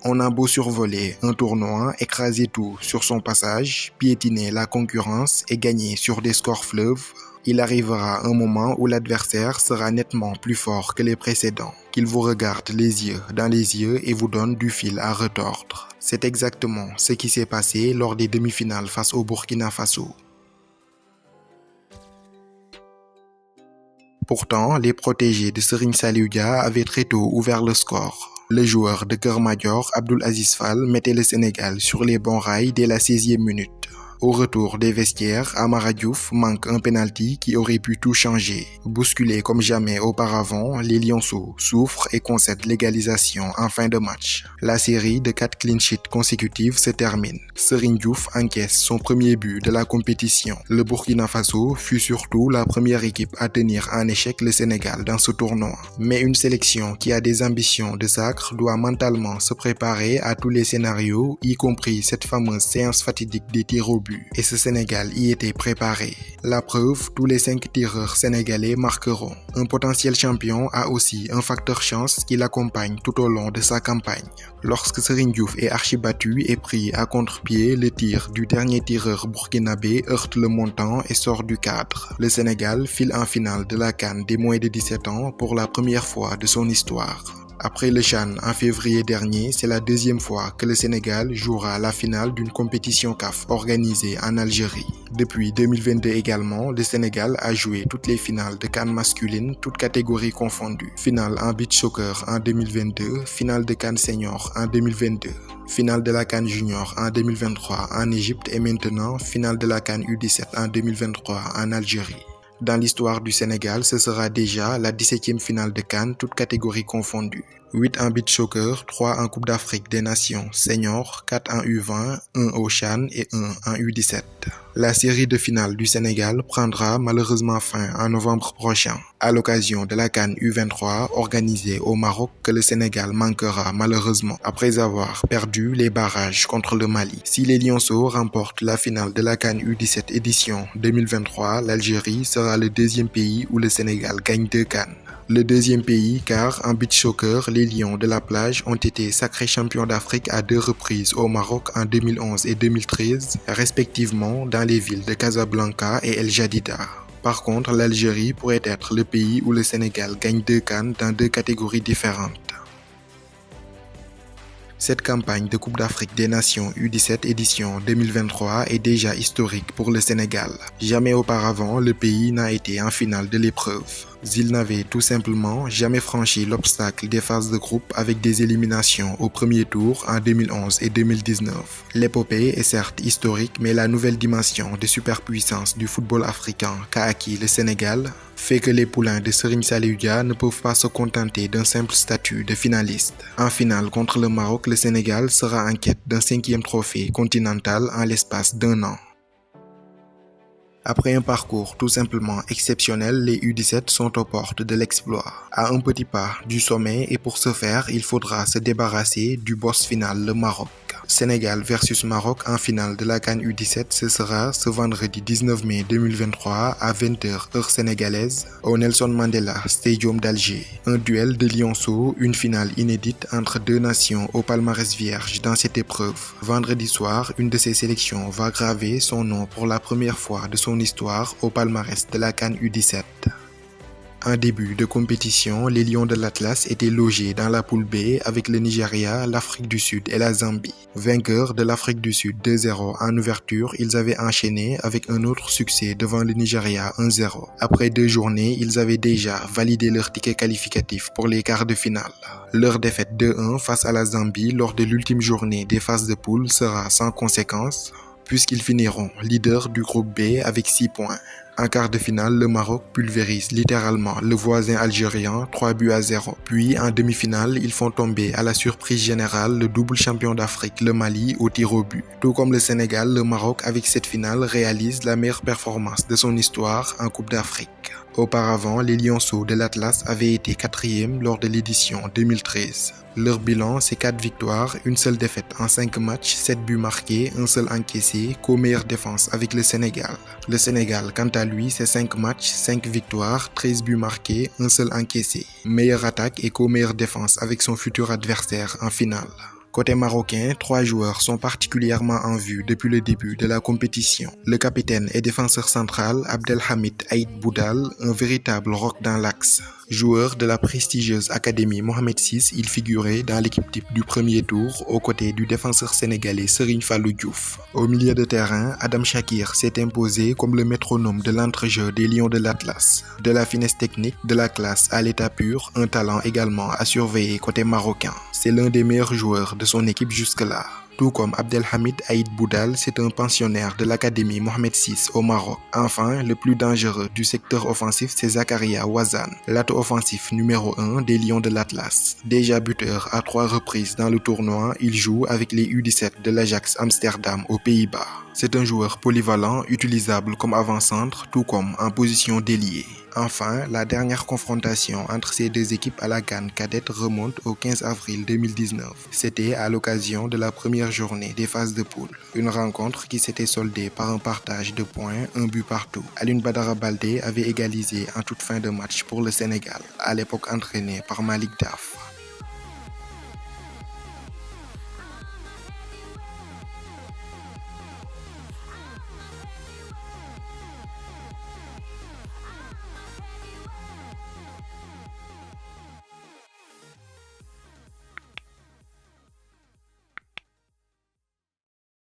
On a beau survoler un tournoi, écraser tout sur son passage, piétiner la concurrence et gagner sur des scores fleuves, il arrivera un moment où l'adversaire sera nettement plus fort que les précédents, qu'il vous regarde les yeux dans les yeux et vous donne du fil à retordre. C'est exactement ce qui s'est passé lors des demi-finales face au Burkina Faso. Pourtant, les protégés de Serigne Saliou Dia avaient très tôt ouvert le score. Le joueur de Keur Madior, Abdoul Aziz Fall, mettait le Sénégal sur les bons rails dès la 16e minute. Au retour des vestiaires, Amara Diouf manque un penalty qui aurait pu tout changer. Bousculés comme jamais auparavant, les Lionceaux souffrent et concèdent l'égalisation en fin de match. La série de 4 clean sheets consécutives se termine. Serigne Diouf encaisse son premier but de la compétition. Le Burkina Faso fut surtout la première équipe à tenir en échec le Sénégal dans ce tournoi. Mais une sélection qui a des ambitions de sacre doit mentalement se préparer à tous les scénarios, y compris cette fameuse séance fatidique des tirs au but. Et ce Sénégal y était préparé. La preuve, tous les 5 tireurs sénégalais marqueront. Un potentiel champion a aussi un facteur chance qui l'accompagne tout au long de sa campagne. Lorsque Serigne Diouf est archibattu et pris à contre-pied, le tir du dernier tireur burkinabé heurte le montant et sort du cadre. Le Sénégal file en finale de la CAN des moins de 17 ans pour la première fois de son histoire. Après le CHAN en février dernier, c'est la deuxième fois que le Sénégal jouera la finale d'une compétition CAF organisée en Algérie. Depuis 2022 également, le Sénégal a joué toutes les finales de CAN masculine, toutes catégories confondues. Finale en beach soccer en 2022, finale de CAN senior en 2022. Finale de la CAN junior en 2023 en Égypte et maintenant finale de la CAN U17 en 2023 en Algérie. Dans l'histoire du Sénégal, ce sera déjà la 17e finale de CAN, toutes catégories confondues. 8 en beach soccer, 3 en Coupe d'Afrique des Nations senior, 4 en U20, 1 au CHAN et 1 en U17. La série de finale du Sénégal prendra malheureusement fin en novembre prochain, à l'occasion de la CAN U23 organisée au Maroc que le Sénégal manquera malheureusement après avoir perdu les barrages contre le Mali. Si les Lionceaux remportent la finale de la CAN U17 édition 2023, l'Algérie sera le deuxième pays où le Sénégal gagne 2 CAN. Le deuxième pays car en beach soccer, les Lions de la plage ont été sacrés champions d'Afrique à 2 reprises au Maroc en 2011 et 2013, respectivement dans les villes de Casablanca et El Jadida. Par contre, l'Algérie pourrait être le pays où le Sénégal gagne 2 CAN dans 2 catégories différentes. Cette campagne de Coupe d'Afrique des Nations U17 édition 2023 est déjà historique pour le Sénégal. Jamais auparavant, le pays n'a été en finale de l'épreuve. Il n'avait tout simplement jamais franchi l'obstacle des phases de groupe avec des éliminations au premier tour en 2011 et 2019. L'épopée est certes historique, mais la nouvelle dimension de superpuissance du football africain qu'a acquis le Sénégal fait que les poulains de Serigne Saliou Dia ne peuvent pas se contenter d'un simple statut de finaliste. En finale contre le Maroc, le Sénégal sera en quête d'un 5e trophée continental en l'espace d'1 an. Après un parcours tout simplement exceptionnel, les U17 sont aux portes de l'exploit. À un petit pas du sommet et pour ce faire, il faudra se débarrasser du boss final, le Maroc. Sénégal versus Maroc en finale de la CAN U17, ce sera ce vendredi 19 mai 2023 à 20h heure sénégalaise au Nelson Mandela Stadium d'Alger. Un duel de lionceaux, une finale inédite entre 2 nations au palmarès vierge dans cette épreuve. Vendredi soir, une de ces sélections va graver son nom pour la première fois de son histoire au palmarès de la CAN U17. En début de compétition, les Lions de l'Atlas étaient logés dans la poule B avec le Nigeria, l'Afrique du Sud et la Zambie. Vainqueurs de l'Afrique du Sud 2-0 en ouverture, ils avaient enchaîné avec un autre succès devant le Nigeria 1-0. Après 2 journées, ils avaient déjà validé leur ticket qualificatif pour les quarts de finale. Leur défaite 2-1 face à la Zambie lors de l'ultime journée des phases de poule sera sans conséquence, puisqu'ils finiront leaders du groupe B avec 6 points. En quart de finale, le Maroc pulvérise littéralement le voisin algérien 3-0. Puis en demi-finale, ils font tomber à la surprise générale le double champion d'Afrique, le Mali, au tir au but. Tout comme le Sénégal, le Maroc avec cette finale réalise la meilleure performance de son histoire en Coupe d'Afrique. Auparavant, les Lionceaux de l'Atlas avaient été 4e lors de l'édition 2013. Leur bilan, c'est 4 victoires, une seule défaite en 5 matchs, 7 buts marqués, un seul encaissé, co-meilleure défense avec le Sénégal. Le Sénégal, quant à lui, c'est 5 matchs, 5 victoires, 13 buts marqués, un seul encaissé. Meilleure attaque et co-meilleure défense avec son futur adversaire en finale. Côté marocain, 3 joueurs sont particulièrement en vue depuis le début de la compétition. Le capitaine et défenseur central Abdelhamid Aïd Boudal, un véritable roc dans l'axe. Joueur de la prestigieuse Académie Mohamed VI, il figurait dans l'équipe type du premier tour aux côtés du défenseur sénégalais Serigne Fallou Diouf. Au milieu de terrain, Adam Shakir s'est imposé comme le métronome de l'entrejeu des Lions de l'Atlas. De la finesse technique, de la classe à l'état pur, un talent également à surveiller côté marocain. C'est l'un des meilleurs joueurs de son équipe jusque-là. Tout comme Abdelhamid Aïd Boudal, c'est un pensionnaire de l'Académie Mohamed VI au Maroc. Enfin, le plus dangereux du secteur offensif, c'est Zakaria Ouazzane, l'atout offensif numéro 1 des Lions de l'Atlas. Déjà buteur à 3 reprises dans le tournoi, il joue avec les U17 de l'Ajax Amsterdam aux Pays-Bas. C'est un joueur polyvalent, utilisable comme avant-centre, tout comme en position d'ailier. Enfin, la dernière confrontation entre ces deux équipes à la CAN cadette remonte au 15 avril 2019. C'était à l'occasion de la première journée des phases de poule. Une rencontre qui s'était soldée par un partage de points, un but partout. Alioune Badara Baldé avait égalisé en toute fin de match pour le Sénégal, à l'époque entraîné par Malick Daf.